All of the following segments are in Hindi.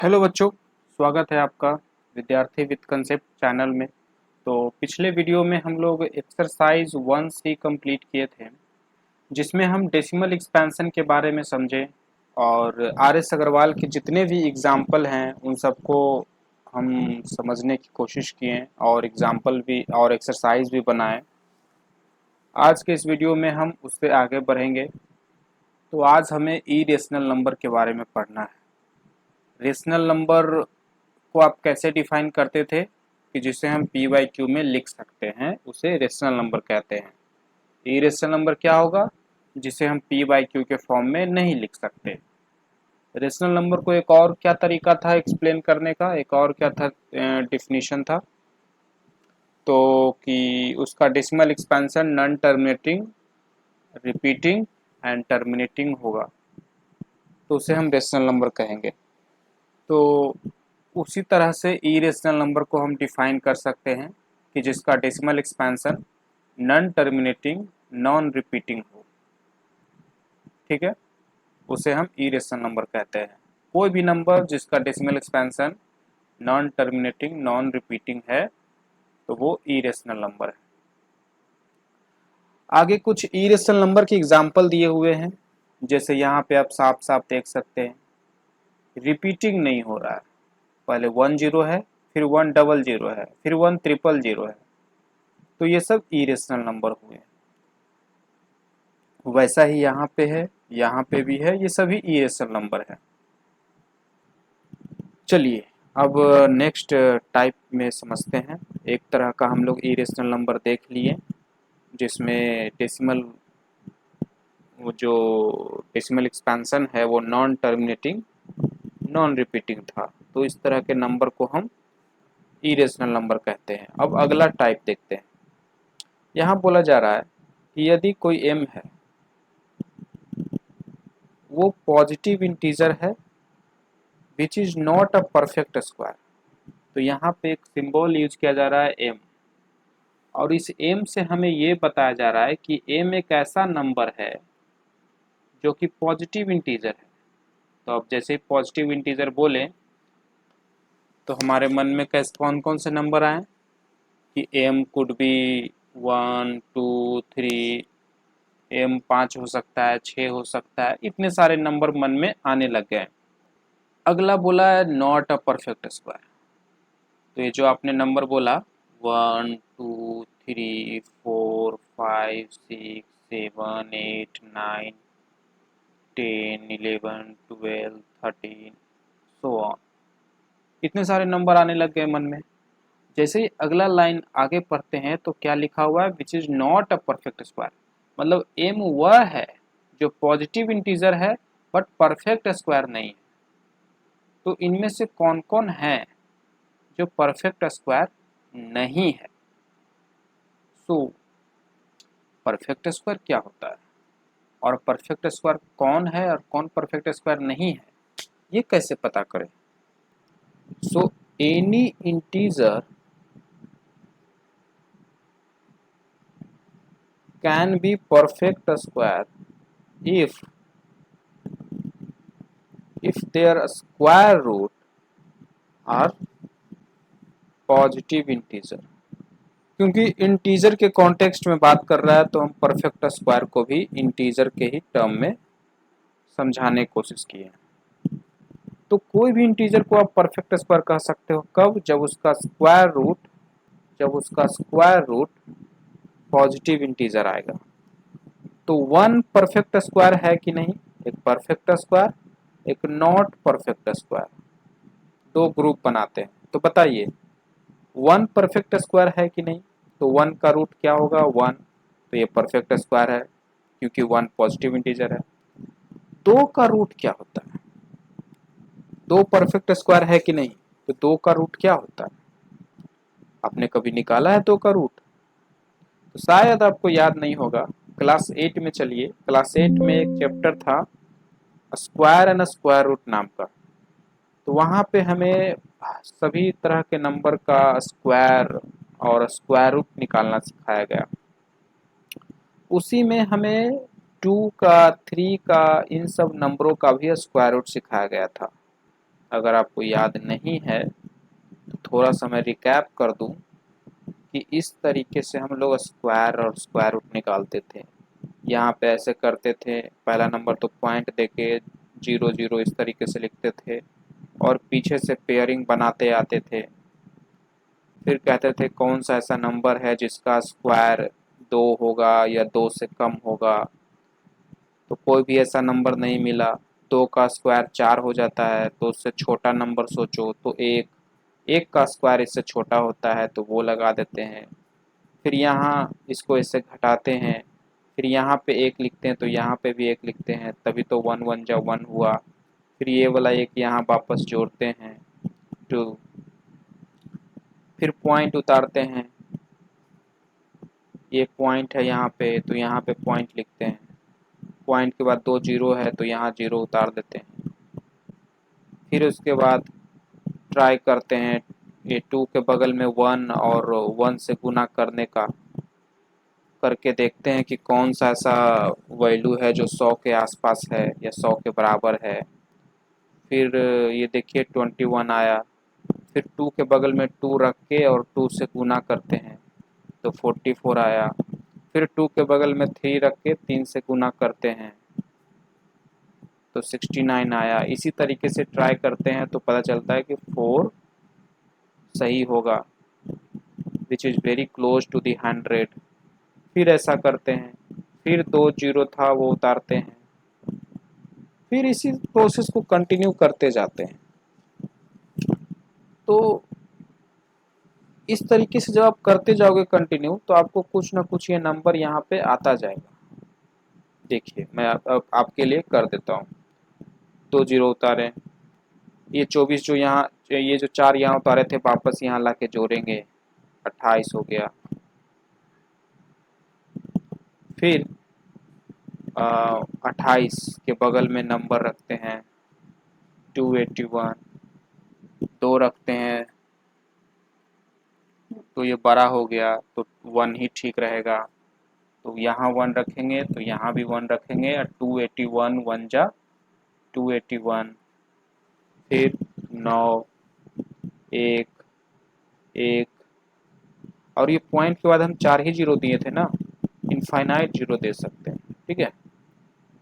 हेलो बच्चों, स्वागत है आपका विद्यार्थी विद कंसेप्ट चैनल में। तो पिछले वीडियो में हम लोग एक्सरसाइज 1C कंप्लीट किए थे, जिसमें हम डेसिमल एक्सपेंशन के बारे में समझे और आर एस अग्रवाल के जितने भी एग्जाम्पल हैं उन सबको हम समझने की कोशिश किए और एग्जाम्पल भी और एक्सरसाइज भी बनाए। आज के इस वीडियो में हम उससे आगे बढ़ेंगे। तो आज हमें इरेशनल नंबर के बारे में पढ़ना है। रेशनल नंबर को आप कैसे डिफाइन करते थे कि जिसे हम पी बाई क्यू में लिख सकते हैं, उसे रेशनल नंबर कहते हैं। इरेशनल नंबर क्या होगा जिसे हम पी बाई क्यू के फॉर्म में नहीं लिख सकते। रेशनल नंबर को एक और क्या तरीका था एक्सप्लेन करने का, एक और क्या था डिफिनीशन था, तो कि उसका decimal expansion non terminating, repeating and terminating होगा, तो उसे हम रेशनल नंबर कहेंगे। तो उसी तरह से इरेशनल नंबर को हम डिफाइन कर सकते हैं कि जिसका decimal expansion non terminating, non repeating हो। ठीक है, उसे हम इरेशनल नंबर कहते हैं। कोई भी नंबर जिसका decimal expansion non terminating, non repeating है तो वो इरेशनल नंबर है। आगे कुछ इरेशनल नंबर के एग्जाम्पल दिए हुए हैं, जैसे यहाँ पे आप साफ साफ देख सकते हैं रिपीटिंग नहीं हो रहा है। पहले 1 0 है, फिर 1 0 0 है, फिर 1 0 0 है, तो ये सब इरेशनल नंबर हुए। वैसा ही यहाँ पे है, यहाँ पे भी है, ये सभी इरेशनल नंबर है। चलिए अब नेक्स्ट टाइप में समझते हैं। एक तरह का हम लोग इरेशनल नंबर देख लिए जिसमें डेसिमल, वो जो डेसिमल एक्सपेंशन है वो नॉन टर्मिनेटिंग, नॉन रिपीटिंग था, तो इस तरह के नंबर को हम इरेशनल नंबर कहते हैं। अब अगला टाइप देखते हैं। यहाँ बोला जा रहा है कि यदि कोई m है वो पॉजिटिव इंटीजर है which is not a perfect square, तो यहाँ पे एक सिंबल यूज किया जा रहा है m, और इस m से हमें ये बताया जा रहा है कि m एक ऐसा नंबर है जो कि पॉजिटिव इंटीजर है। तो अब जैसे पॉजिटिव इंटीजर बोले तो हमारे मन में कैसे कौन कौन से नंबर आए कि m कुड बी 1 2 3, m 5 हो सकता है, 6 हो सकता है, इतने सारे नंबर मन में आने लग गए। अगला बोला है नॉट अ परफेक्ट स्क्वायर, तो ये जो आपने नंबर बोला 1 2 3 4 5 6 7 8 9 10 11 12 13 सो ऑन, इतने सारे नंबर आने लग गए मन में। जैसे ही अगला लाइन आगे पढ़ते हैं तो क्या लिखा हुआ है which is not a perfect square, मतलब m वह है जो पॉजिटिव इंटीजर है बट परफेक्ट स्क्वायर नहीं है। तो इनमें से कौन कौन है जो परफेक्ट स्क्वायर नहीं है। सो परफेक्ट स्क्वायर क्या होता है और परफेक्ट स्क्वायर कौन है और कौन परफेक्ट स्क्वायर नहीं है, ये कैसे पता करें। So any integer can be perfect square if their square root are positive integer. क्योंकि इंटीजर के कॉन्टेक्स्ट में बात कर रहा है तो हम परफेक्ट स्क्वायर को भी इंटीजर के ही टर्म में समझाने की कोशिश की है। तो कोई भी इंटीजर को आप परफेक्ट स्क्वायर कह सकते हो कब, जब उसका स्क्वायर रूट पॉजिटिव इंटीजर आएगा। तो वन परफेक्ट स्क्वायर है कि नहीं, एक परफेक्ट स्क्वायर, एक नॉट परफेक्ट स्क्वायर, दो ग्रुप बनाते हैं। तो बताइए वन परफेक्ट स्क्वायर है कि नहीं, तो वन का रूट क्या होगा 1, तो ये परफेक्ट स्क्वायर है क्योंकि वन पॉजिटिव इंटीजर है। दो का रूट क्या होता है, दो परफेक्ट स्क्वायर है कि नहीं, तो दो का रूट क्या होता है, आपने कभी निकाला है दो का रूट, तो शायद आपको याद नहीं होगा। क्लास 8 में चलिए, क्लास 8 में एक चैप्टर था स्क्वायर एंड स्क्वायर रूट नाम का, तो वहाँ पे हमें सभी तरह के नंबर का स्क्वायर और स्क्वायर रूट निकालना सिखाया गया। उसी में हमें 2 का, 3 का, इन सब नंबरों का भी स्क्वायर रूट सिखाया गया था। अगर आपको याद नहीं है तो थोड़ा सा मैं रिकैप कर दूं कि इस तरीके से हम लोग स्क्वायर और स्क्वायर रूट निकालते थे। यहाँ पे ऐसे करते थे, पहला नंबर तो पॉइंट देके 0 0 इस तरीके से लिखते थे और पीछे से पेयरिंग बनाते आते थे। फिर कहते थे कौन सा ऐसा नंबर है जिसका स्क्वायर 2 होगा या 2 से कम होगा, तो कोई भी ऐसा नंबर नहीं मिला। 2 का स्क्वायर 4 हो जाता है, तो उससे छोटा नंबर सोचो तो 1, 1 का स्क्वायर इससे छोटा होता है तो वो लगा देते हैं। फिर यहाँ इसको इससे घटाते हैं, फिर यहाँ पे 1 लिखते हैं तो यहाँ पे भी 1 लिखते हैं, तभी तो 1 1 जा 1 हुआ। फिर ये वाला 1 यहाँ वापस जोड़ते हैं 2, फिर पॉइंट उतारते हैं, ये पॉइंट है यहाँ पे तो यहाँ पे पॉइंट लिखते हैं, पॉइंट के बाद 2 0 है तो यहाँ 0 उतार देते हैं। फिर उसके बाद ट्राई करते हैं ये 2 के बगल में 1 और 1 से गुना करने का, करके देखते हैं कि कौन सा ऐसा वैल्यू है जो 100 के आसपास है या 100 के बराबर है। फिर ये देखिए 21 आया। फिर 2 के बगल में 2 रख के और 2 से गुना करते हैं तो 44 आया। फिर 2 के बगल में 3 रख के 3 से गुना करते हैं तो 69 आया। इसी तरीके से ट्राई करते हैं तो पता चलता है कि 4 सही होगा, which is very close to the 100। फिर ऐसा करते हैं, फिर 2 0 था वो उतारते हैं, फिर इसी प्रोसेस को कंटिन्यू करते जाते हैं। तो इस तरीके से जब आप करते जाओगे कंटिन्यू तो आपको कुछ ना कुछ ये नंबर यहाँ पे आता जाएगा। देखिए मैं आपके लिए कर देता हूँ। 2 0 उतारे, ये 24 जो यहाँ, ये जो 4 यहाँ उतारे थे वापस यहाँ ला के जोड़ेंगे, 28 हो गया। फिर 28 के बगल में नंबर रखते हैं 281, 2 रखते हैं तो ये बड़ा हो गया तो 1 ही ठीक रहेगा, तो यहाँ 1 रखेंगे तो यहाँ भी 1 रखेंगे और 281 1 जा 281। फिर 9 1 1 और ये पॉइंट के बाद हम 4 ही 0 दिए थे ना, इनफाइनाइट 0 दे सकते हैं, ठीक है।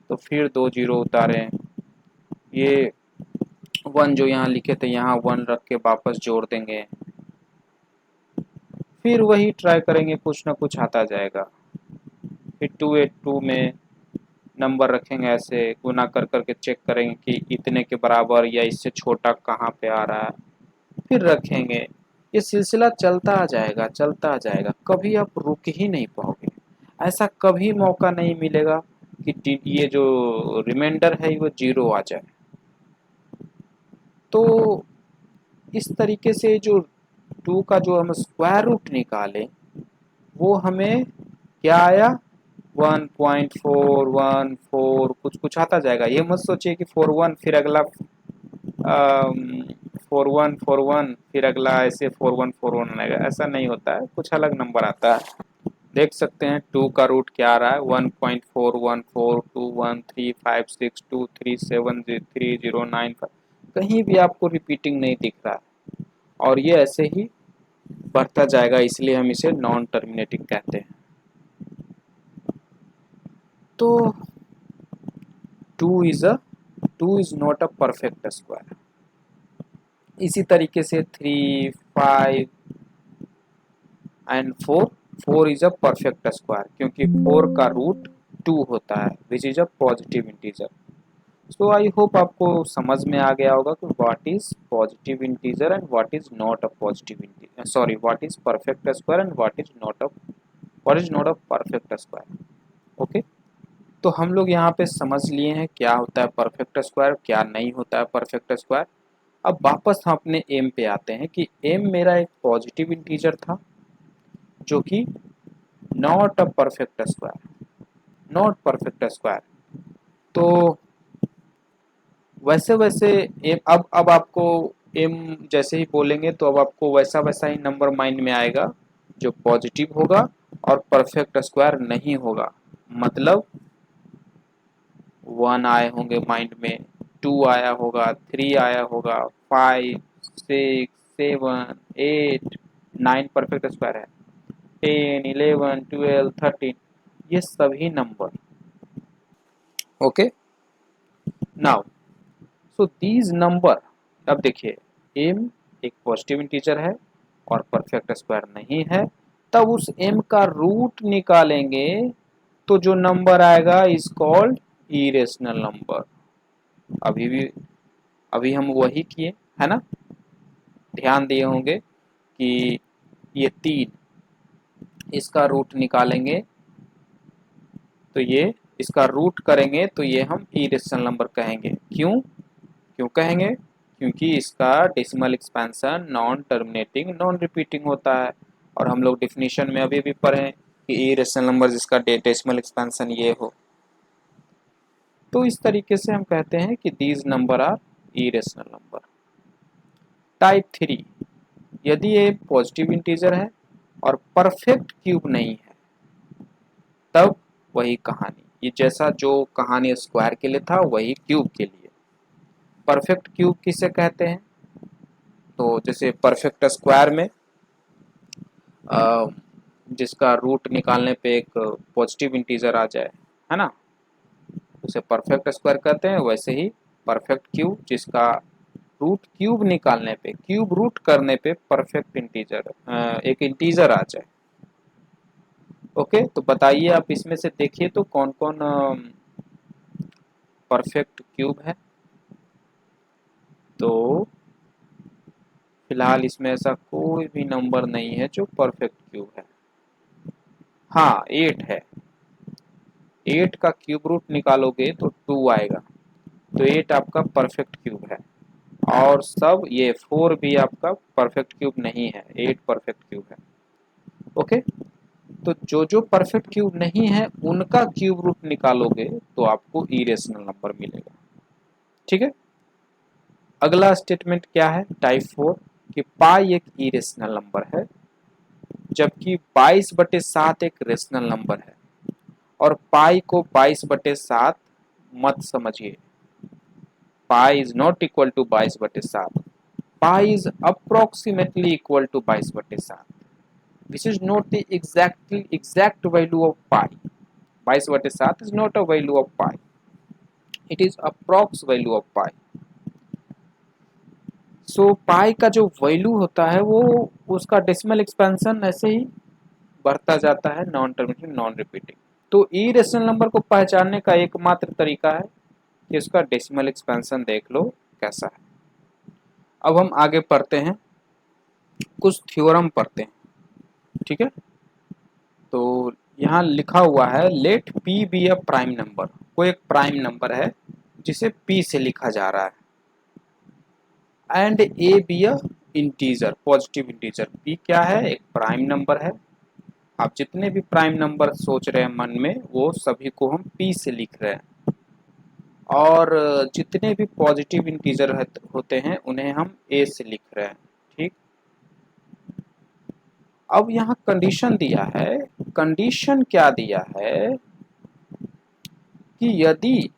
तो फिर 2 0 उतारें, ये 1 जो यहाँ लिखे थे यहाँ 1 रख के वापस जोड़ देंगे। फिर वही ट्राई करेंगे, कुछ ना कुछ आता जाएगा। फिर 282 में नंबर रखेंगे, ऐसे गुना कर करके चेक करेंगे कि इतने के बराबर या इससे छोटा कहाँ पे आ रहा है, फिर रखेंगे। ये सिलसिला चलता जाएगा चलता जाएगा, कभी आप रुक ही नहीं पाओगे। ऐसा कभी मौका नहीं मिलेगा कि ये जो रिमाइंडर है वो 0 आ जाए। तो इस तरीके से जो 2 का जो हम स्क्वायर रूट निकालें वो हमें क्या आया, 1.414 कुछ कुछ आता जाएगा। ये मत सोचिए कि 41 फिर अगला 4141 फिर अगला ऐसे 4141 आएगा, ऐसा नहीं होता है, कुछ अलग नंबर आता है। देख सकते हैं 2 का रूट क्या आ रहा है, 1.4142135623709309, कहीं भी आपको रिपीटिंग नहीं दिख रहा है और ये ऐसे ही बढ़ता जाएगा, इसलिए हम इसे नॉन टर्मिनेटिंग कहते हैं। तो 2 is not a perfect square. इसी तरीके से 3 5 and 4 is a perfect square, क्योंकि 4 का रूट 2 होता है which is a positive integer. So I hope आपको समझ में आ गया होगा कि what is positive integer and what is not a positive integer, sorry what is perfect square and what is not a perfect square. Okay, तो हम लोग यहाँ पे समझ लिए हैं क्या होता है परफेक्ट स्क्वायर, क्या नहीं होता है परफेक्ट स्क्वायर। अब वापस हम अपने एम पे आते हैं कि एम मेरा एक पॉजिटिव इंटीजर था जो कि not a perfect square, not perfect square. तो वैसे वैसे एम, अब आपको एम जैसे ही बोलेंगे तो अब आपको वैसा वैसा ही नंबर माइंड में आएगा जो पॉजिटिव होगा और परफेक्ट स्क्वायर नहीं होगा। मतलब 1 आए होंगे माइंड में, 2 आया होगा, 3 आया होगा, 5, 6, 7, 8, 9 परफेक्ट स्क्वायर है, 10, 11, 12, 13, ये सभी number. Okay, now so these number, अब देखिए m एक पॉजिटिव इंटीजर है और परफेक्ट स्क्वायर नहीं है, तब उस m का रूट निकालेंगे तो जो नंबर आएगा इज कॉल्ड इरेशनल नंबर। अभी हम वही किए है ना, ध्यान दिए होंगे कि ये 3, इसका रूट निकालेंगे तो ये, इसका रूट करेंगे तो ये हम इरेशनल नंबर कहेंगे। क्यों क्यों कहेंगे? क्योंकि इसका decimal expansion non terminating non repeating होता है, और हम लोग डिफिनीशन में अभी भी पढ़े कि इरेशनल नंबर जिसका डेसिमल एक्सपेंशन ये हो। तो इस तरीके से हम कहते हैं कि these number are irrational number. Type 3, यदि ये पॉजिटिव इंटीजर है और परफेक्ट क्यूब नहीं है, तब वही कहानी, ये जैसा जो कहानी स्क्वायर के लिए था वही क्यूब के लिए। परफेक्ट क्यूब किसे कहते हैं? तो जैसे परफेक्ट स्क्वायर में जिसका रूट निकालने पे एक पॉजिटिव इंटीजर आ जाए, है ना, उसे परफेक्ट स्क्वायर कहते हैं। वैसे ही परफेक्ट क्यूब जिसका रूट क्यूब निकालने पे, क्यूब रूट करने पे परफेक्ट इंटीजर, एक इंटीजर आ जाए। ओके, तो बताइए आप इसमें से देखिए तो कौन कौन परफेक्ट क्यूब है। तो फिलहाल इसमें ऐसा कोई भी नंबर नहीं है जो परफेक्ट क्यूब है। हाँ, 8 है। 8 का क्यूब रूट निकालोगे तो 2 आएगा, तो 8 आपका परफेक्ट क्यूब है। और सब ये 4 भी आपका परफेक्ट क्यूब नहीं है, 8 परफेक्ट क्यूब है। ओके, तो जो जो परफेक्ट क्यूब नहीं है उनका क्यूब रूट निकालोगे तो आपको इरेशनल नंबर मिलेगा। ठीक है, अगला स्टेटमेंट क्या है टाइप 4, कि पाई एक इरेशनल नंबर है, जबकि 22/7 एक रेशनल नंबर है। और पाई को 22/7 मत समझिए, pi is not equal to 22/7, pi is approximately equal to 22/7। This is not the exact value of pi. 22/7 is not a value of pi, it is approx value of pi. सो पाई का जो वैल्यू होता है वो उसका डेसिमल एक्सपेंशन ऐसे ही बढ़ता जाता है, नॉन टर्मिनेटिंग नॉन रिपीटिंग। तो इरेशनल नंबर को पहचानने का एकमात्र तरीका है कि उसका डेसिमल एक्सपेंशन देख लो कैसा है। अब हम आगे पढ़ते हैं, कुछ थ्योरम पढ़ते हैं। ठीक है, तो यहाँ लिखा हुआ है let P be a prime number, कोई एक प्राइम नंबर है जिसे पी से लिखा जा रहा है, and A be a integer, positive integer. P क्या है? एक प्राइम नंबर है। आप जितने भी प्राइम नंबर सोच रहे हैं मन में वो सभी को हम पी से लिख रहे हैं, और जितने भी पॉजिटिव इंटीजर होते हैं उन्हें हम ए से लिख रहे हैं। ठीक, अब यहाँ कंडीशन दिया है, कंडीशन क्या दिया है कि यदि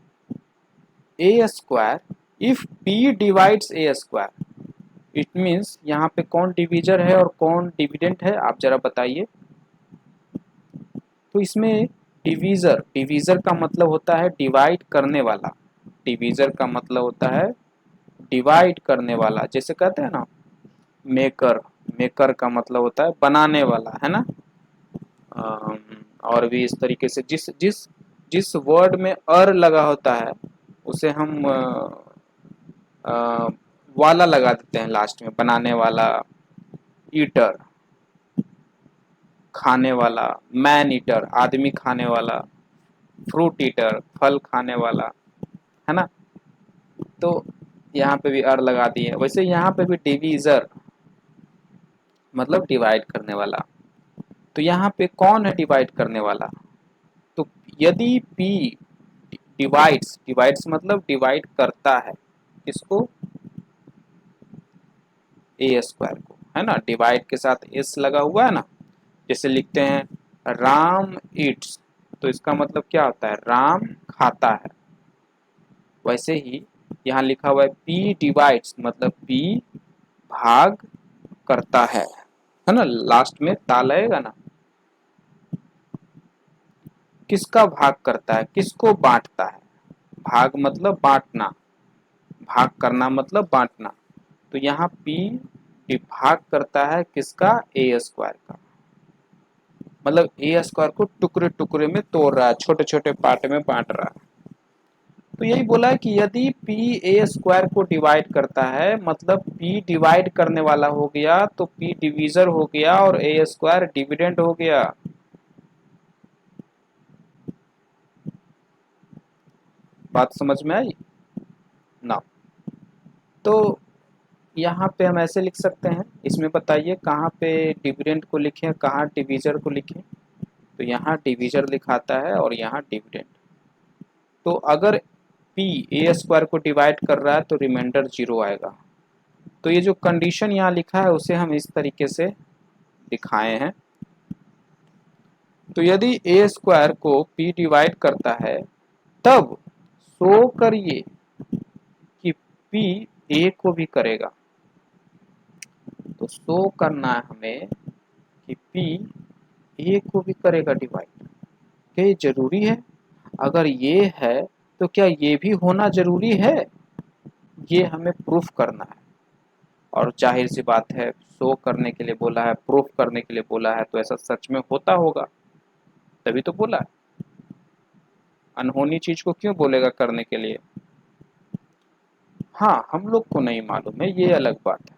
A square, if P divides A square, it means यहाँ पे कौन डिवीजर है और कौन डिविडेंट है, आप जरा बताइए। तो इसमें डिवीजर, डिवीजर का मतलब होता है डिवाइड करने वाला, डिवीजर का मतलब होता है डिवाइड करने वाला। जैसे कहते हैं ना मेकर, मेकर का मतलब होता है बनाने वाला, है ना। और भी इस तरीके से जिस जिस जिस वर्ड में अर लगा होता है उसे हम वाला लगा देते हैं लास्ट में, बनाने वाला, ईटर खाने वाला, मैन ईटर आदमी खाने वाला, फ्रूट ईटर फल खाने वाला, है ना। तो यहाँ पे भी अर लगा दिए। वैसे यहाँ पे भी डिवीजर मतलब डिवाइड करने वाला। तो यहाँ पे कौन है डिवाइड करने वाला? तो यदि P डिवाइड्स, डिवाइड्स मतलब डिवाइड करता है किसको? ए स्क्वायर को, है ना। डिवाइड के साथ एस लगा हुआ है ना। जैसे लिखते हैं राम ईट्स, तो इसका मतलब क्या होता है? राम खाता है। वैसे ही यहाँ लिखा हुआ है p डिवाइड्स, मतलब p भाग करता है ना, लास्ट में ता लगेगा ना। किसका भाग करता है, किसको बांटता है। भाग मतलब बांटना, भाग करना मतलब बांटना। तो यहाँ p भाग करता है किसका, ए स्क्वायर का। मतलब ए स्क्वायर को टुकड़े टुकड़े में तोड़ रहा है, छोटे छोटे पार्ट में बांट रहा है। तो यही बोला है कि यदि p ए स्क्वायर को डिवाइड करता है, मतलब p डिवाइड करने वाला हो गया तो p डिवीजर हो गया और ए स्क्वायर डिविडेंड हो गया। बात समझ में आई ना। तो यहाँ पे हम ऐसे लिख सकते हैं, इसमें बताइए कहाँ पे डिविडेंड को लिखें, कहाँ डिवीजर को लिखें। तो यहाँ डिवीजर लिखाता है और यहाँ डिविडेंड। तो अगर p ए स्क्वायर को डिवाइड कर रहा है तो रिमाइंडर 0 आएगा। तो ये जो कंडीशन यहाँ लिखा है उसे हम इस तरीके से दिखाए हैं। तो यदि ए स्क्वायर को p डिवाइड करता है तब शो करिए कि p a को भी करेगा। तो शो करना है हमें कि p a को भी करेगा डिवाइड। क्या ये जरूरी है? अगर ये है तो क्या ये भी होना जरूरी है? ये हमें प्रूफ करना है। और जाहिर सी बात है, शो करने के लिए बोला है, प्रूफ करने के लिए बोला है, तो ऐसा सच में होता होगा, तभी तो बोला है। अनहोनी चीज को क्यों बोलेगा करने के लिए? हाँ, हम लोग को नहीं मालूम है, ये अलग बात है।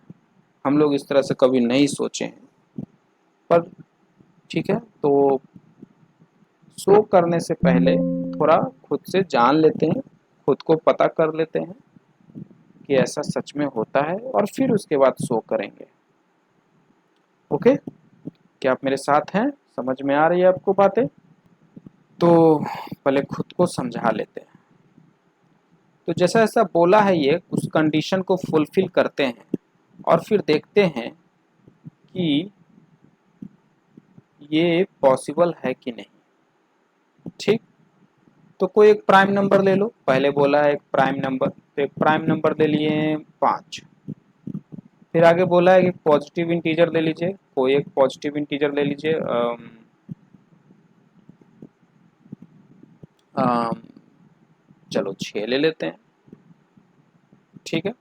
हम लोग इस तरह से कभी नहीं सोचे हैं। पर ठीक है, तो शो करने से पहले थोड़ा खुद से जान लेते हैं, खुद को पता कर लेते हैं कि ऐसा सच में होता है, और फिर उसके बाद शो करेंगे। ओके, क्या आप मेरे साथ हैं? समझ में आ रही है आपको बातें? तो पहले खुद को समझा लेते हैं। तो जैसा जैसा बोला है ये उस कंडीशन को फुलफिल करते हैं और फिर देखते हैं कि ये पॉसिबल है कि नहीं। ठीक, तो कोई एक प्राइम नंबर ले लो। पहले बोला है एक प्राइम नंबर, तो एक प्राइम नंबर ले लिए 5। फिर आगे बोला है कि पॉजिटिव इंटीजर ले लीजिए, कोई एक पॉजिटिव इंटीजर ले लीजिए। चलो 6 ले लेते हैं। ठीक है,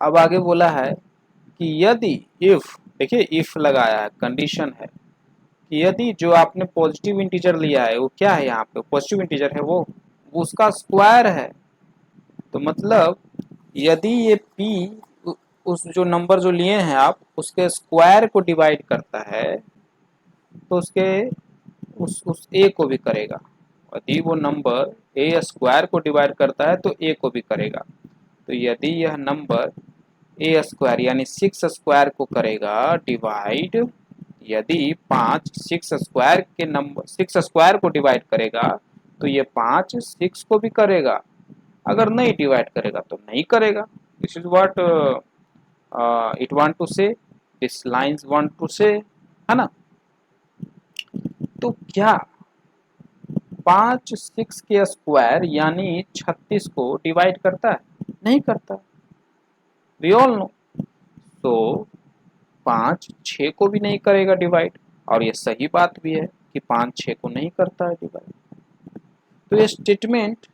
अब आगे बोला है कि यदि इफ, देखिए इफ लगाया है, कंडीशन है कि यदि जो आपने पॉजिटिव इंटीजर लिया है वो क्या है, यहाँ पे पॉजिटिव इंटीजर है, वो उसका स्क्वायर है। तो मतलब यदि ये p उस जो नंबर जो लिए हैं आप उसके स्क्वायर को डिवाइड करता है तो उसके उस a को भी करेगा। यदि वो नंबर ए स्क्वायर को डिवाइड करता है तो a को भी करेगा। तो यदि यह नंबर ए स्क्वायर यानी 6 स्क्वायर को करेगा डिवाइड, यदि 5 6 स्क्वायर के नंबर 6 स्क्वायर को डिवाइड करेगा तो ये 5 6 को भी करेगा। अगर नहीं डिवाइड करेगा तो नहीं करेगा। This is what it want to say, this lines want to say, है ना। तो क्या 5 6 के स्क्वायर यानी 36 को डिवाइड करता है? नहीं करता, वी ऑल नो। तो 5 6 को भी नहीं करेगा डिवाइड, और ये सही बात भी है कि 5 6 को नहीं करता है डिवाइड। तो ये स्टेटमेंट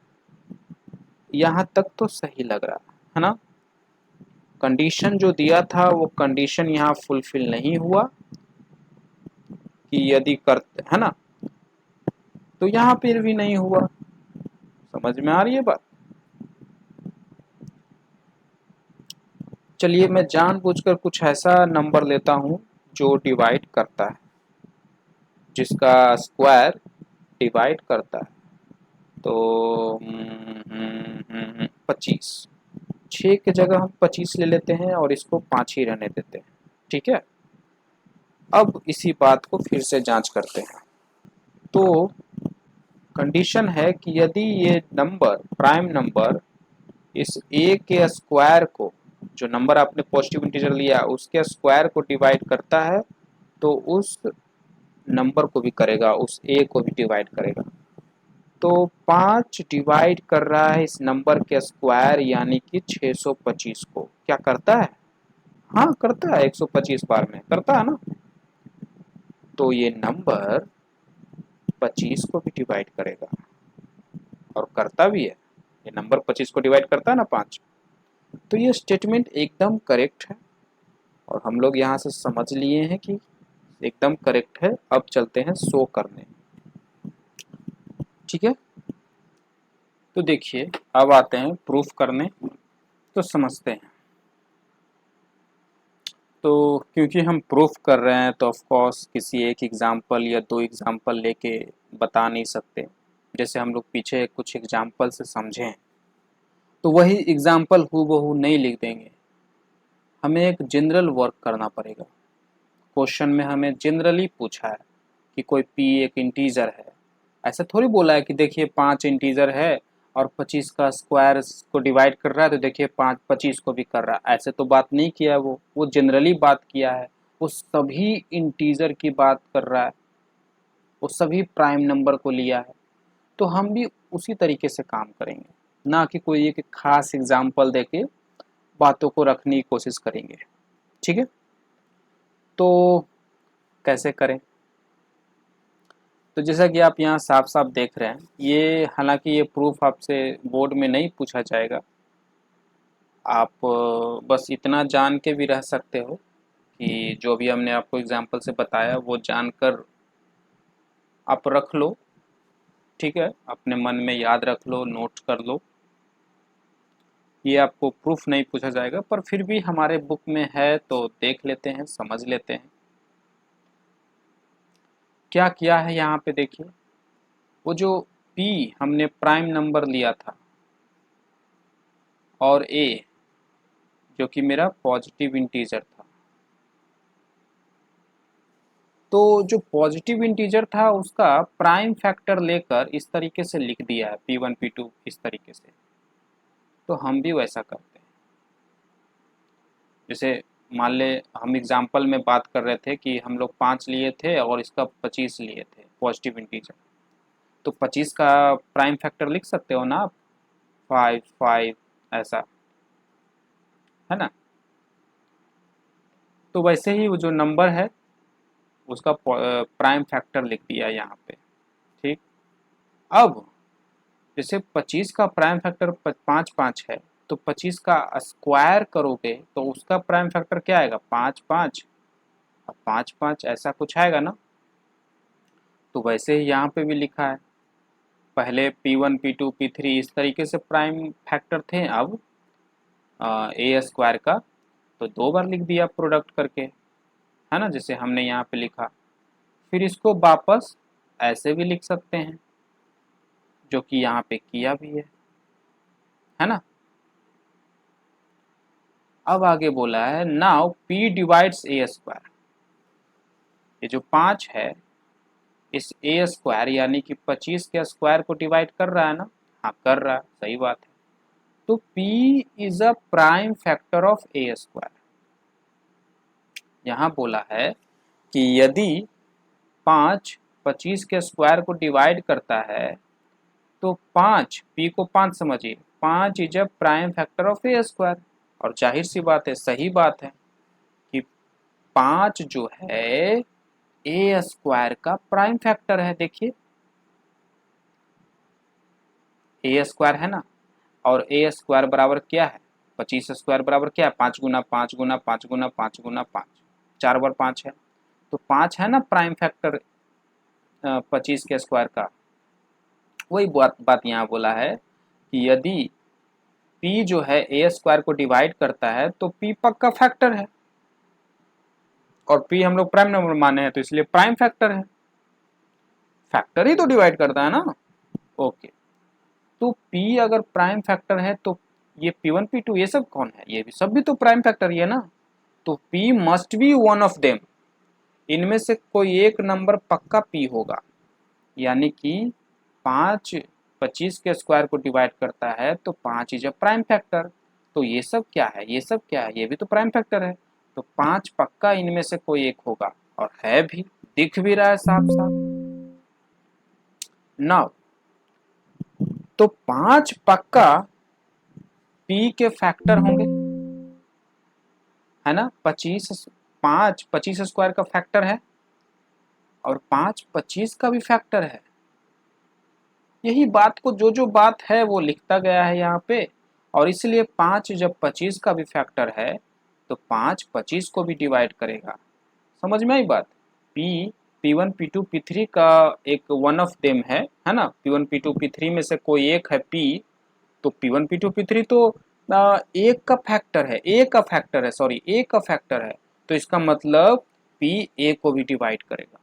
यहाँ तक तो सही लग रहा है ना। कंडीशन जो दिया था वो कंडीशन यहाँ फुलफिल नहीं हुआ कि यदि करते, है ना, तो यहाँ पर भी नहीं हुआ। समझ में आ रही है बात? चलिए मैं जानबूझकर कुछ ऐसा नंबर लेता हूँ जो डिवाइड करता है, जिसका स्क्वायर डिवाइड करता है। तो 25, 6 की जगह हम 25 ले लेते हैं और इसको 5 ही रहने देते हैं। ठीक है, अब इसी बात को फिर से जांच करते हैं। तो कंडीशन है कि यदि ये नंबर प्राइम नंबर इस a के स्क्वायर को, जो नंबर आपने पॉजिटिव इंटीजर लिया उसके स्क्वायर को डिवाइड करता है तो उस नंबर को भी करेगा, उस a को भी डिवाइड करेगा। तो 5 डिवाइड कर रहा है इस नंबर के स्क्वायर यानी कि 625 को। क्या करता है? हाँ करता है, 125 बार में करता है ना। तो ये नंबर 25 को भी डिवाइड करेगा और करता भी है। ये नंबर 25 को डिवाइड करता है ना 5। तो ये स्टेटमेंट एकदम करेक्ट है और हम लोग यहाँ से समझ लिए हैं कि एकदम करेक्ट है। अब चलते हैं शो करने। ठीक है, तो देखिए अब आते हैं प्रूफ करने, तो समझते हैं। तो क्योंकि हम प्रूफ कर रहे हैं तो ऑफ कोर्स किसी एक एग्जाम्पल या दो एग्जाम्पल लेके बता नहीं सकते। जैसे हम लोग पीछे कुछ एग्जाम्पल से समझें तो वही एग्जाम्पल हूबहू नहीं लिख देंगे, हमें एक जनरल वर्क करना पड़ेगा। क्वेश्चन में हमें जनरली पूछा है कि कोई p एक इंटीजर है, ऐसा थोड़ी बोला है कि देखिए 5 इंटीजर है और 25 का स्क्वायर को डिवाइड कर रहा है तो देखिए 5 25 को भी कर रहा है, ऐसे तो बात नहीं किया है। वो जनरली बात किया है, वो सभी इंटीजर की बात कर रहा है, वो सभी प्राइम नंबर को लिया है। तो हम भी उसी तरीके से काम करेंगे, ना कि कोई एक खास एग्जाम्पल देके बातों को रखने की कोशिश करेंगे। ठीक है, तो कैसे करें? तो जैसा कि आप यहाँ साफ साफ देख रहे हैं, ये हालांकि ये प्रूफ आपसे बोर्ड में नहीं पूछा जाएगा, आप बस इतना जान के भी रह सकते हो कि जो भी हमने आपको एग्जाम्पल से बताया वो जानकर आप रख लो। ठीक है, अपने मन में याद रख लो, नोट कर लो। ये आपको प्रूफ नहीं पूछा जाएगा, पर फिर भी हमारे बुक में है तो देख लेते हैं, समझ लेते हैं क्या किया है। यहाँ पे देखिए, वो जो p हमने प्राइम नंबर लिया था और a जो कि मेरा पॉजिटिव इंटीजर था, तो जो पॉजिटिव इंटीजर था उसका प्राइम फैक्टर लेकर इस तरीके से लिख दिया है p1 p2 इस तरीके से। तो हम भी वैसा करते हैं। जैसे मान ले हम एग्जाम्पल में बात कर रहे थे कि हम लोग 5 लिए थे और इसका 25 लिए थे पॉजिटिव इंटीजर, तो 25 का प्राइम फैक्टर लिख सकते हो ना आप, 5 5 ऐसा, है ना। तो वैसे ही वो जो नंबर है उसका प्राइम फैक्टर लिख दिया यहाँ पे। ठीक, अब जैसे 25 का प्राइम फैक्टर 5 5 है, तो 25 का स्क्वायर करोगे तो उसका प्राइम फैक्टर क्या आएगा? 5 5 और 5 5 ऐसा कुछ आएगा ना। तो वैसे ही यहाँ पे भी लिखा है, पहले p1 p2 p3 इस तरीके से प्राइम फैक्टर थे, अब ए स्क्वायर का तो 2 बार लिख दिया प्रोडक्ट करके, है ना, जैसे हमने यहाँ पे लिखा। फिर इसको वापस ऐसे भी लिख सकते हैं जो कि यहाँ पे किया भी है ना। अब आगे बोला है now p divides A square, ये जो 5 है इस ए स्क्वायर यानी कि 25 के स्क्वायर को डिवाइड कर रहा है ना। हाँ कर रहा है, सही बात है। तो p is a prime factor of A square. यहाँ बोला है कि यदि 5 25 के स्क्वायर को डिवाइड करता है तो 5 p को 5 समझिए, 5 is a prime factor of A square. और जाहिर सी बात है, सही बात है कि 5 जो है ए स्क्वायर का प्राइम फैक्टर है। देखिए ए स्क्वायर है ना, और ए स्क्वायर बराबर क्या है? 25 स्क्वायर बराबर क्या है? 5 गुना 5 गुना 5 गुना 5 गुना 5, 4 बार 5 है। तो 5 है ना प्राइम फैक्टर 25 के स्क्वायर का। वही बात यहाँ बोला है कि यदि p जो है ए स्क्वायर को डिवाइड करता है तो p पक्का फैक्टर है, और p हम लोग प्राइम नंबर माने हैं तो इसलिए प्राइम फैक्टर है, फैक्टर ही तो डिवाइड करता है ना। ओके, तो p अगर प्राइम फैक्टर है तो ये p1 p2 ये सब कौन है? ये भी सब भी तो प्राइम फैक्टर ही है ना। तो p must be one of them, इनमें से कोई एक नंबर पक्का p होगा। यानी कि 5 25 के स्क्वायर को डिवाइड करता है तो 5 इज अ प्राइम फैक्टर। तो ये सब क्या है? ये सब क्या है? ये भी तो प्राइम फैक्टर है। तो 5 पक्का इनमें से कोई एक होगा, और है भी, दिख भी रहा है साफ साफ। नाउ तो 5 पक्का p के फैक्टर होंगे, है ना। 25 स्क्वायर का फैक्टर है और 5 25 का भी फैक्टर है। यही बात को जो बात है वो लिखता गया है यहाँ पे। और इसलिए 5 जब 25 का भी फैक्टर है तो 5 25 को भी डिवाइड करेगा। समझ में आई बात। P1 P2 P3 का एक वन ऑफ देम है ना। P1 P2 P3 में से कोई एक है P, तो P1 P2 P3 तो एक का फैक्टर है, ए का फैक्टर है, तो इसका मतलब P ए को भी डिवाइड करेगा।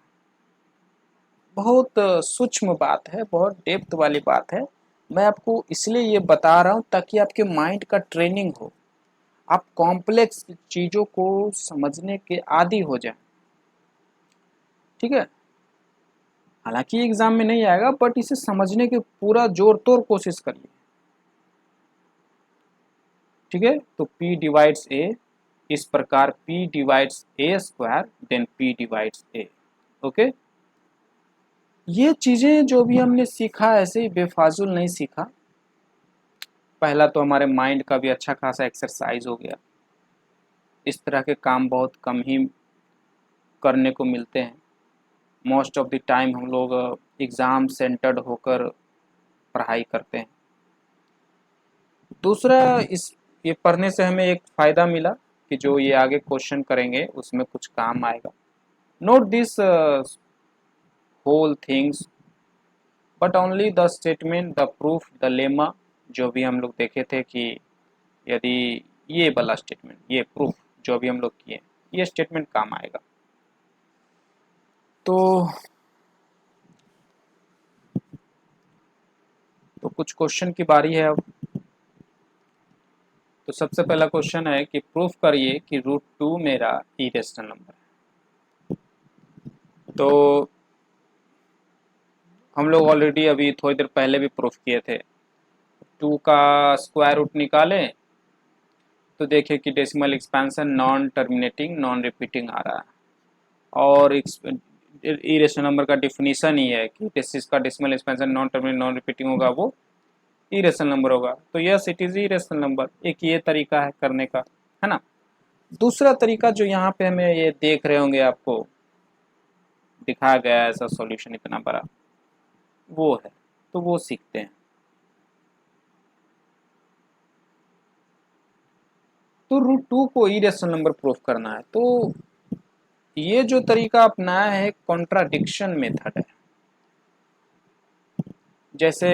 बहुत सूक्ष्म बात है, बहुत डेप्थ वाली बात है। मैं आपको इसलिए ये बता रहा हूँ ताकि आपके माइंड का ट्रेनिंग हो, आप कॉम्प्लेक्स चीज़ों को समझने के आदी हो जाए। ठीक है, हालांकि एग्जाम में नहीं आएगा बट इसे समझने की पूरा जोर तोड़ कोशिश करिए। ठीक है, तो P डिवाइड्स A, इस प्रकार P divides A square then P divides A। Okay, ये चीजें जो भी हमने सीखा ऐसे ही बेफाजुल नहीं सीखा। पहला तो हमारे माइंड का भी अच्छा खासा एक्सरसाइज हो गया। इस तरह के काम बहुत कम ही करने को मिलते हैं। मोस्ट ऑफ द टाइम हम लोग एग्ज़ाम सेंटर्ड होकर पढ़ाई करते हैं। दूसरा, ये पढ़ने से हमें एक फ़ायदा मिला कि जो ये आगे क्वेश्चन करेंगे उसमें कुछ काम आएगा। Note this whole things but only the statement, the proof, the lemma, जो भी हम लोग देखे थे कि यदि ये वाला स्टेटमेंट, ये प्रूफ जो भी हम लोग किए, ये स्टेटमेंट काम आएगा। तो कुछ क्वेश्चन की बारी है अब। तो सबसे पहला क्वेश्चन है कि प्रूफ करिए कि √2 मेरा इरेशनल नंबर है। तो हम लोग ऑलरेडी अभी थोड़ी देर पहले भी प्रूफ किए थे। 2 का स्क्वायर रूट निकालें तो देखिए कि decimal expansion non terminating non repeating आ रहा है। और इरेशनल नंबर का डिफिनीशन ही है कि जिसका decimal expansion non terminating non repeating होगा वो इरेशनल नंबर होगा। तो yes, it is irrational number. एक ये तरीका है करने का, है ना। दूसरा तरीका जो यहाँ पे हमें ये देख रहे होंगे आपको दिखाया गया है ऐसा सॉल्यूशन इतना बड़ा, वो है, तो वो सीखते हैं। तो √2 को इरेशनल नंबर प्रूफ करना है, तो ये जो तरीका अपनाया है कॉन्ट्राडिक्शन मेथड है। जैसे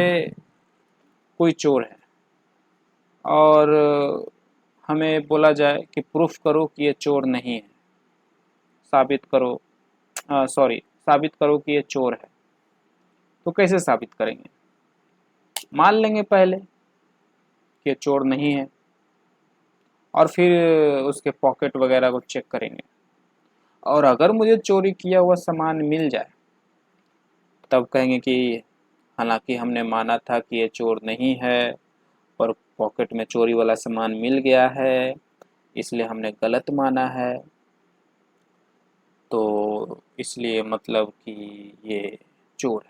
कोई चोर है और हमें बोला जाए कि प्रूफ करो कि ये चोर नहीं है, साबित करो, साबित करो कि ये चोर है। तो कैसे साबित करेंगे? मान लेंगे पहले कि ये चोर नहीं है और फिर उसके पॉकेट वगैरह को चेक करेंगे, और अगर मुझे चोरी किया हुआ सामान मिल जाए तब कहेंगे कि हालांकि हमने माना था कि ये चोर नहीं है पर पॉकेट में चोरी वाला सामान मिल गया है, इसलिए हमने गलत माना है। तो इसलिए मतलब कि ये चोर है।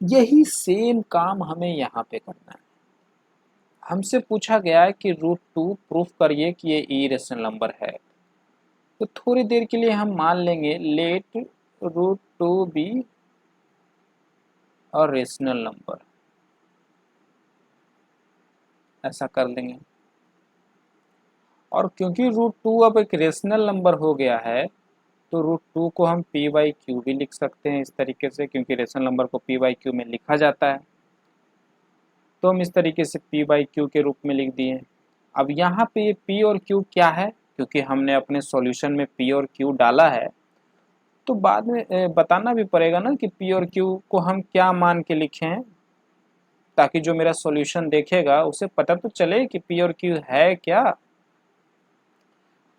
यही सेम काम हमें यहाँ पे करना है। हमसे पूछा गया है कि √2 प्रूफ करिए कि ये इरेशनल नंबर है। तो थोड़ी देर के लिए हम मान लेंगे लेट √2 बी और रेशनल नंबर, ऐसा कर लेंगे। और क्योंकि √2 अब एक रेशनल नंबर हो गया है तो √2 को हम p/q भी लिख सकते हैं इस तरीके से, क्योंकि रेशनल नंबर को p/q में लिखा जाता है। तो हम इस तरीके से p/q के रूप में लिख दिए। अब यहाँ पे p और q क्या है, क्योंकि हमने अपने सॉल्यूशन में p और q डाला है तो बाद में बताना भी पड़ेगा ना कि p और q को हम क्या मान के लिखे हैं, ताकि जो मेरा सॉल्यूशन देखेगा उसे पता तो चले कि p और q है क्या।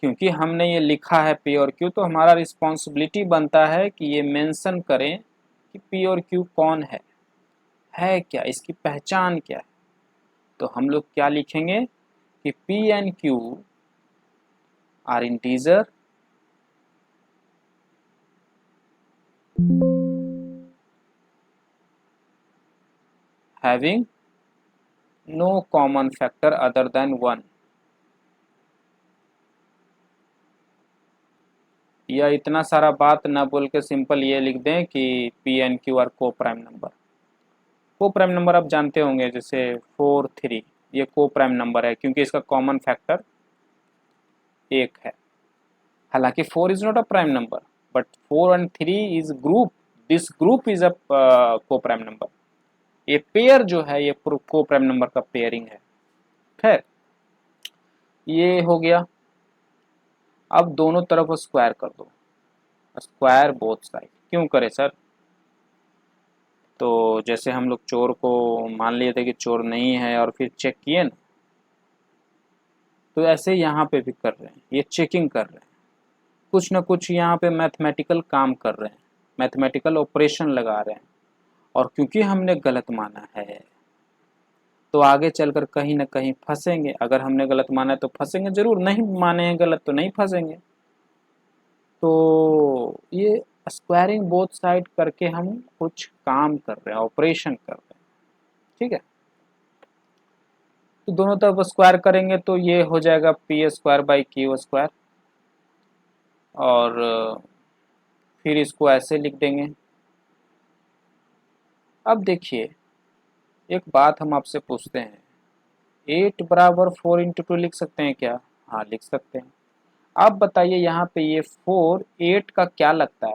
क्योंकि हमने ये लिखा है p और q तो हमारा रिस्पॉन्सिबिलिटी बनता है कि ये मेंशन करें कि p और q कौन है क्या, इसकी पहचान क्या है। तो हम लोग क्या लिखेंगे कि p and q are integer having no common factor other than 1, या इतना सारा बात ना बोल के सिंपल ये लिख दें कि पी एन क्यू आर को प्राइम नंबर। को प्राइम नंबर आप जानते होंगे, जैसे 4 3, ये को प्राइम नंबर है क्योंकि इसका कॉमन फैक्टर 1 है। हालांकि 4 is not a prime number, but 4 and 3 is group, this group is a को प्राइम नंबर। ये पेयर जो है ये को प्राइम नंबर का पेयरिंग है। खैर, ये हो गया। अब दोनों तरफ स्क्वायर कर दो, स्क्वायर बोथ साइड। क्यों करे सर? तो जैसे हम लोग चोर को मान लिए थे कि चोर नहीं है और फिर चेक किए ना, तो ऐसे यहाँ पे भी कर रहे हैं, ये चेकिंग कर रहे हैं, कुछ ना कुछ यहाँ पे मैथमेटिकल काम कर रहे हैं, मैथमेटिकल ऑपरेशन लगा रहे हैं। और क्योंकि हमने गलत माना है तो आगे चलकर कहीं ना कहीं फंसेंगे। अगर हमने गलत माना है तो फंसेंगे जरूर, नहीं माने हैं गलत तो नहीं फंसेंगे। तो ये स्क्वायरिंग बोथ साइड करके हम कुछ काम कर रहे हैं, ऑपरेशन कर रहे हैं। ठीक है, तो दोनों तरफ स्क्वायर करेंगे तो ये हो जाएगा P square by Q square, और फिर इसको ऐसे लिख देंगे। अब देखिए, एक बात हम आपसे पूछते हैं, 8 बराबर 4 इंटू 2 लिख सकते हैं क्या? हाँ, लिख सकते हैं। आप बताइए यहाँ पे ये 4 8 का क्या लगता है?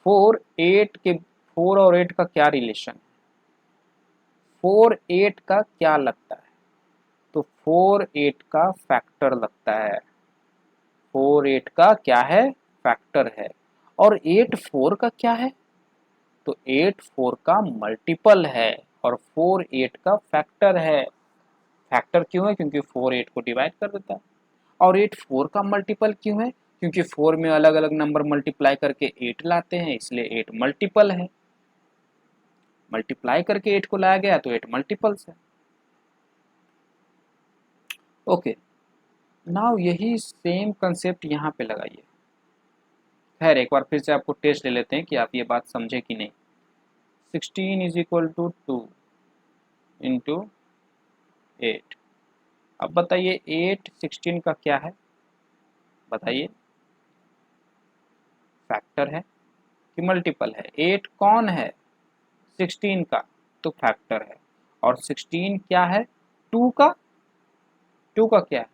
4 और 8 का क्या रिलेशन है? 4 8 का क्या लगता है? तो 4 8 का फैक्टर लगता है। 4 8 का क्या है? फैक्टर है। और 8 4 का क्या है? तो 8 4 का मल्टीपल है और 4 8 का फैक्टर है। फैक्टर क्यों है? क्योंकि 4 8 को डिवाइड कर देता है। और 8 4 का मल्टीपल क्यों है? क्योंकि 4 में अलग अलग नंबर मल्टीप्लाई करके 8 लाते हैं, इसलिए 8 मल्टीपल है। मल्टीप्लाई करके 8 को लाया गया तो 8 मल्टीपल्स है। ओके, नाउ यही सेम कंसेप्ट यहाँ पे लगाइए। खैर, एक बार फिर से आपको टेस्ट ले लेते हैं कि आप ये बात समझे कि नहीं। 16 इज इक्वल टू 2 इंटू 8। अब बताइए 8 16 का क्या है? बताइए, फैक्टर है कि मल्टीपल है? 8 कौन है? 16 का, तो फैक्टर है। और 16 क्या है? 2 का। 2 का क्या है?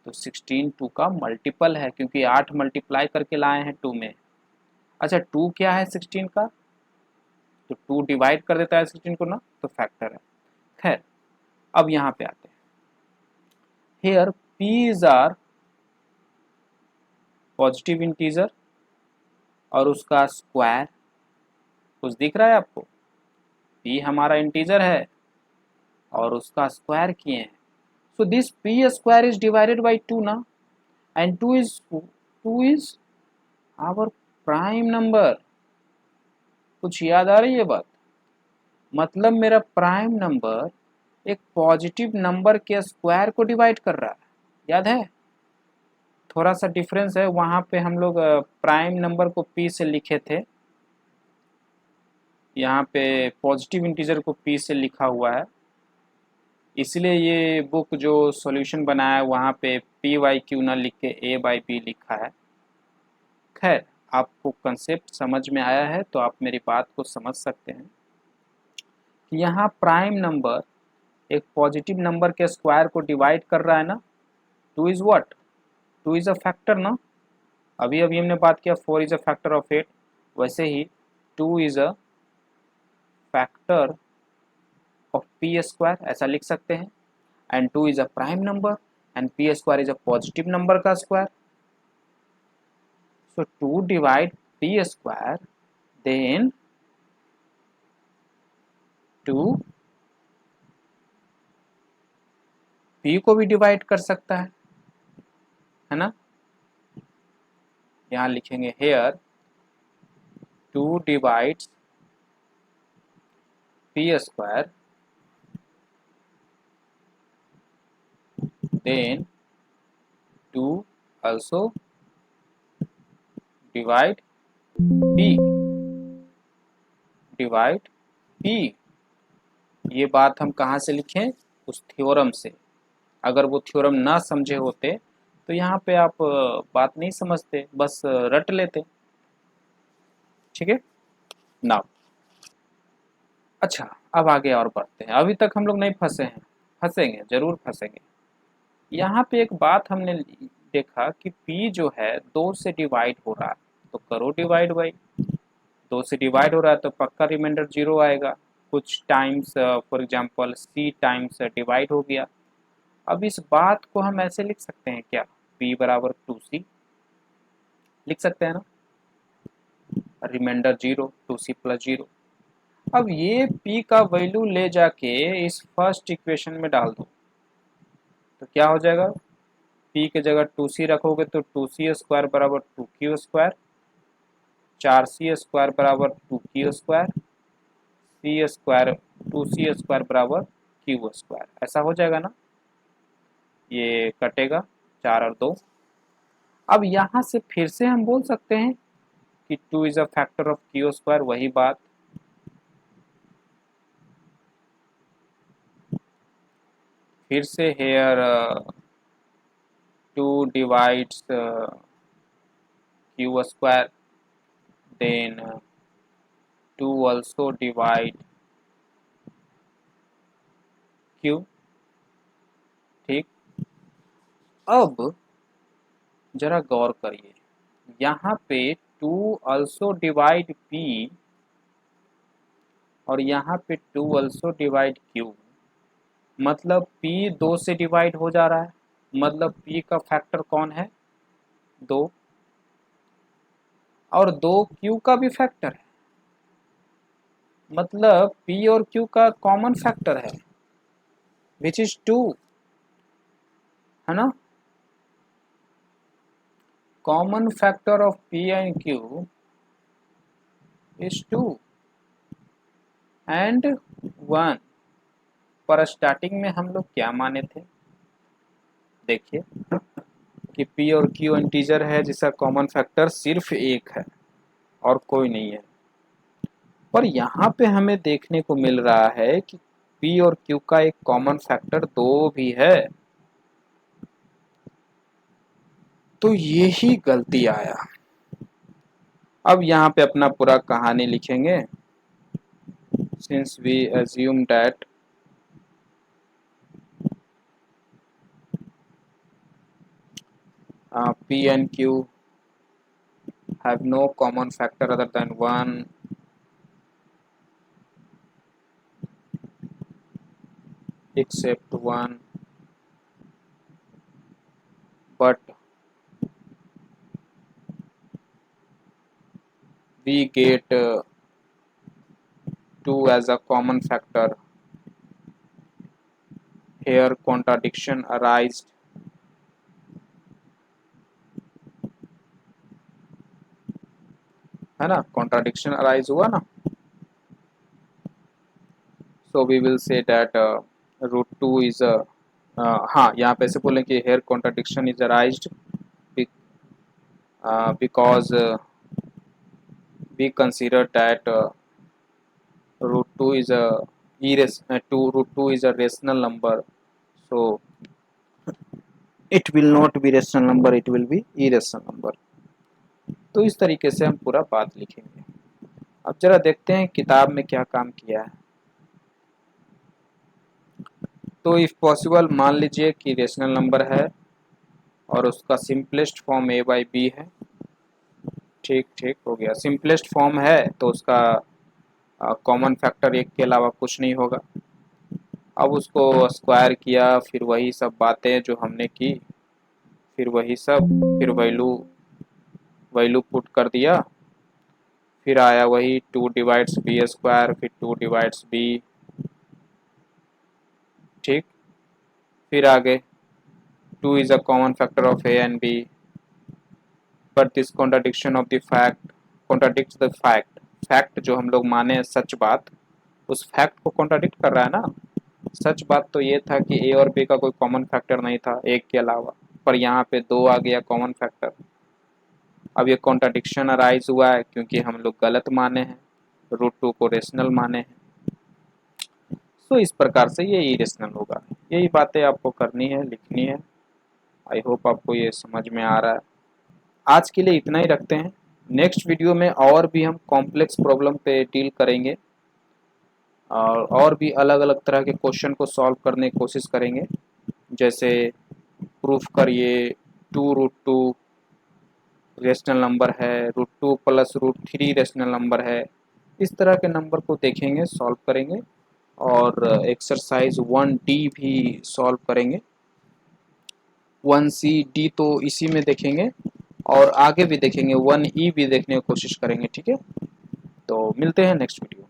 तो 16 2 का मल्टीपल है, क्योंकि 8 मल्टीप्लाई करके लाए हैं 2 में। अच्छा, 2 क्या है 16 का? तो 2 डिवाइड कर देता है 16 को ना, तो फैक्टर है। खैर, अब यहाँ पे आते हैं। Here P's are positive integer और उसका स्क्वायर, कुछ दिख रहा है आपको? पी हमारा इंटीजर है और उसका स्क्वायर किए हैं। So this P square is divided by 2 ना, and 2 is our prime number. कुछ याद आ रही है बात? मतलब मेरा प्राइम नंबर एक पॉजिटिव नंबर के स्क्वायर को डिवाइड कर रहा है। याद है? थोड़ा सा डिफरेंस है, वहाँ पे हम लोग प्राइम नंबर को पी से लिखे थे, यहाँ पे पॉजिटिव इंटीजर को पी से लिखा हुआ है। इसलिए ये बुक जो सॉल्यूशन बनाया है वहाँ पे पी वाई क्यू ना लिख के ए बाई बी लिखा है। खैर, आपको कंसेप्ट समझ में आया है तो आप मेरी बात को समझ सकते हैं कि यहाँ प्राइम नंबर एक पॉजिटिव नंबर के स्क्वायर को डिवाइड कर रहा है ना। 2 is what? 2 is a factor ना। अभी अभी हमने बात किया 4 इज अ फैक्टर ऑफ 8, वैसे ही 2 is a factor of P square, ऐसा लिख सकते हैं। And 2 is a prime number and P square is a positive number का square. So 2 divide P square, then 2 P को भी डिवाइड कर सकता है ना। यहाँ लिखेंगे here 2 divides P square, then 2 also divide p, divide P, ये बात हम कहाँ से लिखें, उस थ्योरम से। अगर वो थ्योरम ना समझे होते तो यहाँ पे आप बात नहीं समझते, बस रट लेते। ठीक है ना। अच्छा, अब आगे और बढ़ते हैं। अभी तक हम लोग नहीं फंसे हैं, फंसेंगे, जरूर फंसेंगे। यहाँ पे एक बात हमने देखा कि P जो है 2 से डिवाइड हो रहा है, तो करो डिवाइड बाई। 2 से डिवाइड हो रहा है तो पक्का रिमाइंडर 0 आएगा। कुछ times for example C times divide हो गया। अब इस बात को हम ऐसे लिख सकते हैं क्या, P बराबर 2C लिख सकते हैं ना, रिमाइंडर 0, 2C प्लस 0। अब ये P का वैल्यू ले जाके इस फर्स्ट इक्वेशन में डाल दो, तो क्या हो जाएगा, P के जगह 2C रखोगे तो 2C स्क्वायर बराबर 2Q स्क्वायर, 4C स्क्वायर बराबर 2Q square, C square 2C square बराबर Q स्क्वायर, ऐसा हो जाएगा ना। ये कटेगा 4 और 2। अब यहाँ से फिर से हम बोल सकते हैं कि 2 is a factor of Q square, वही बात। फिर से here 2 divides Q square, then 2 also divide Q। ठीक, अब जरा गौर करिए, यहाँ पे 2 also divide P और यहाँ पे 2 also divide Q, मतलब P 2 से डिवाइड हो जा रहा है, मतलब P का फैक्टर कौन है, 2, और 2 Q का भी फैक्टर है, मतलब P और Q का कॉमन फैक्टर है, विच इज 2, है ना। Common factor of P and Q is 2 and 1। पर स्टार्टिंग में हम लोग क्या माने थे, देखिए कि P और Q इंटीजर है जिसका कॉमन फैक्टर सिर्फ 1 है और कोई नहीं है। पर यहाँ पे हमें देखने को मिल रहा है कि P और Q का एक कॉमन फैक्टर 2 भी है, तो यही गलती आया। अब यहाँ पे अपना पूरा कहानी लिखेंगे। Since we assume that P and Q have no common factor other than 1, except 1, but we get 2 as a common factor. Here contradiction arised, है ना, contradiction arise हुआ ना। So we will say that root 2 is a हाँ, यहाँ पे ऐसे बोलें कि here contradiction is arised because we consider that root 2 is a root 2 is a rational number, so it will not be rational number, it will be irrational number। तो इस तरीके से हम पूरा बात लिखेंगे। अब जरा देखते हैं किताब में क्या काम किया है। तो इफ पॉसिबल मान लीजिए कि रेशनल नंबर है और उसका simplest form a by B है। ठीक ठीक हो गया, सिंपलेस्ट फॉर्म है तो उसका कॉमन फैक्टर 1 के अलावा कुछ नहीं होगा। अब उसको स्क्वायर किया, फिर वही सब बातें जो हमने की, फिर वही सब, फिर वैल्यू वैल्यू पुट कर दिया, फिर आया वही 2 डिवाइड्स बी स्क्वायर, फिर 2 डिवाइड्स बी। ठीक, फिर आगे 2 is a common factor of a and b, but this contradiction of the fact contradicts the fact। Fact जो हम लोग माने सच बात, उस फैक्ट को कॉन्ट्राडिक्ट कर रहा है ना। सच बात तो ये था कि ए और बी का कोई कॉमन फैक्टर नहीं था 1 के अलावा, पर यहाँ पे 2 आ गया कॉमन फैक्टर। अब ये कॉन्ट्राडिक्शन अराइज हुआ है क्योंकि हम लोग गलत माने हैं, रूट 2 को रेशनल माने हैं। सो इस प्रकार से ये इरेशनल होगा। यही बातें आपको करनी है, लिखनी है। आई होप आपको ये समझ में आ रहा है। आज के लिए इतना ही रखते हैं। नेक्स्ट वीडियो में और भी हम कॉम्प्लेक्स प्रॉब्लम पे डील करेंगे और भी अलग अलग तरह के क्वेश्चन को सॉल्व करने की कोशिश करेंगे। जैसे प्रूफ करिए 2√2 रेशनल नंबर है, √2 प्लस √3 रेशनल नंबर है। इस तरह के नंबर को देखेंगे, सॉल्व करेंगे और एक्सरसाइज 1D भी सॉल्व करेंगे। 1C, D तो इसी में देखेंगे और आगे भी देखेंगे, 1E भी देखने की कोशिश करेंगे। ठीक है, तो मिलते हैं नेक्स्ट वीडियो।